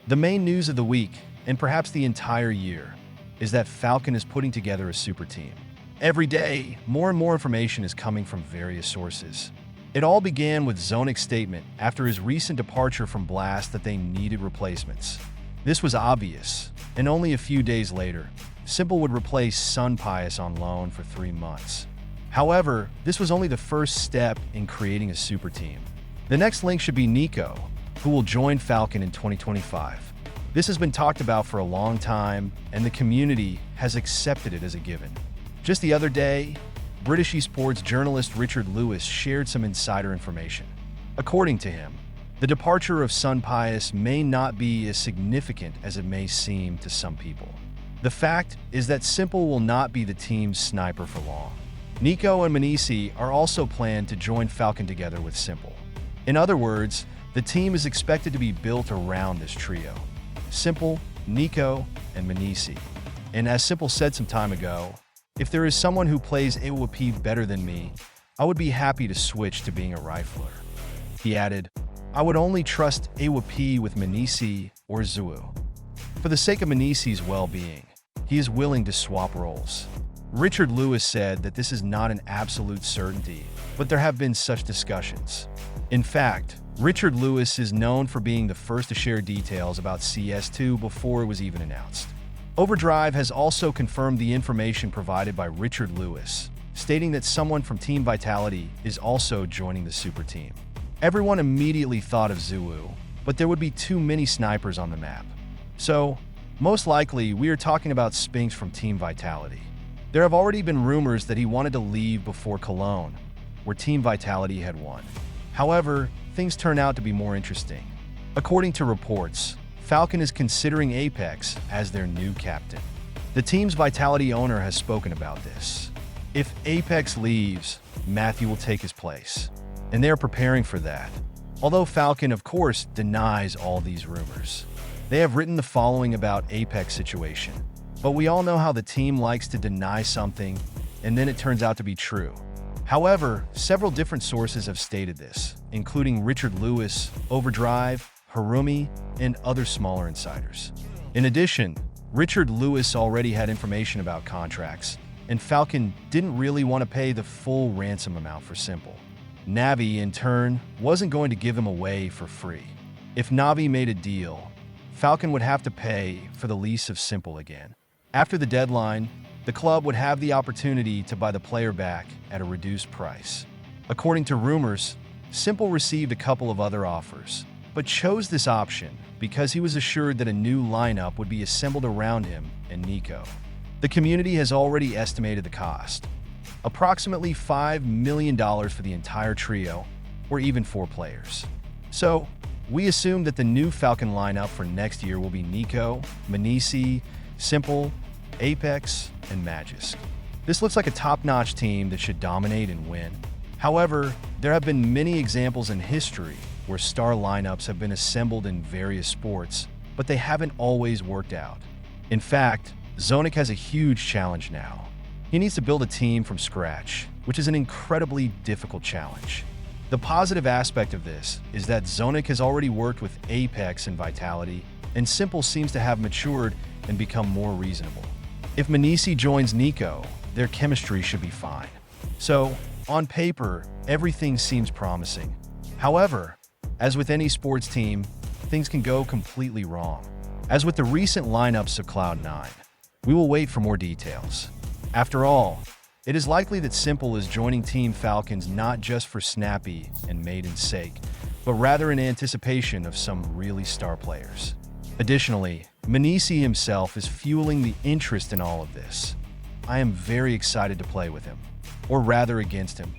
The main news of the week, and perhaps the entire year, is that Falcon is putting together a super team. Every day, more and more information is coming from various sources. It all began with m0NESY's statement after his recent departure from Blast that they needed replacements. This was obvious, and only a few days later, s1mple would replace S1mple on loan for 3 months. However, this was only the first step in creating a super team. The next link should be NiKo, who will join Falcon in 2025. This has been talked about for a long time, and the community has accepted it as a given. Just the other day, British Esports journalist Richard Lewis shared some insider information. According to him, the departure of S1mple may not be as significant as it may seem to some people. The fact is that s1mple will not be the team's sniper for long. NiKo and MoNESY are also planned to join Falcon together with s1mple. In other words, the team is expected to be built around this trio: s1mple, NiKo, and MoNESY. And as s1mple said some time ago, if there is someone who plays AWP better than me, I would be happy to switch to being a rifler. He added, I would only trust AWP with MoNESY or Zuu. For the sake of MoNESY's well-being, he is willing to swap roles. Richard Lewis said that this is not an absolute certainty, but there have been such discussions. In fact, Richard Lewis is known for being the first to share details about CS2 before it was even announced. Overdrive has also confirmed the information provided by Richard Lewis, stating that someone from Team Vitality is also joining the super team. Everyone immediately thought of Zuu, but there would be too many snipers on the map. So, most likely, we are talking about s1mple from Team Vitality. There have already been rumors that he wanted to leave before Cologne, where Team Vitality had won. However, things turn out to be more interesting. According to reports, Falcon is considering Apex as their new captain. The team's Vitality owner has spoken about this. If Apex leaves, m0NESY will take his place, and they are preparing for that. Although Falcon, of course, denies all these rumors. They have written the following about Apex situation, but we all know how the team likes to deny something, and then it turns out to be true. However, several different sources have stated this, including Richard Lewis, Overdrive, Harumi, and other smaller insiders. In addition, Richard Lewis already had information about contracts, and Falcon didn't really want to pay the full ransom amount for s1mple. Navi, in turn, wasn't going to give him away for free. If Navi made a deal, Falcon would have to pay for the lease of s1mple again. After the deadline, the club would have the opportunity to buy the player back at a reduced price. According to rumors, s1mple received a couple of other offers, but chose this option because he was assured that a new lineup would be assembled around him and NiKo. The community has already estimated the cost: approximately $5 million for the entire trio, or even 4 players. So, we assume that the new Falcon lineup for next year will be NiKo, MoNESY, s1mple, Apex, and m0NESY. This looks like a top-notch team that should dominate and win. However, there have been many examples in history where star lineups have been assembled in various sports, but they haven't always worked out. In fact, m0NESY has a huge challenge now. He needs to build a team from scratch, which is an incredibly difficult challenge. The positive aspect of this is that m0NESY has already worked with Apex and Vitality, and s1mple seems to have matured and become more reasonable. If MoNESY joins NiKo, their chemistry should be fine. So, on paper, everything seems promising. However, as with any sports team, things can go completely wrong. As with the recent lineups of Cloud9, we will wait for more details. After all, it is likely that s1mple is joining Team Falcons not just for snappy and m0NESY's sake, but rather in anticipation of some really star players. Additionally, MoNESY himself is fueling the interest in all of this. I am very excited to play with him, or rather against him.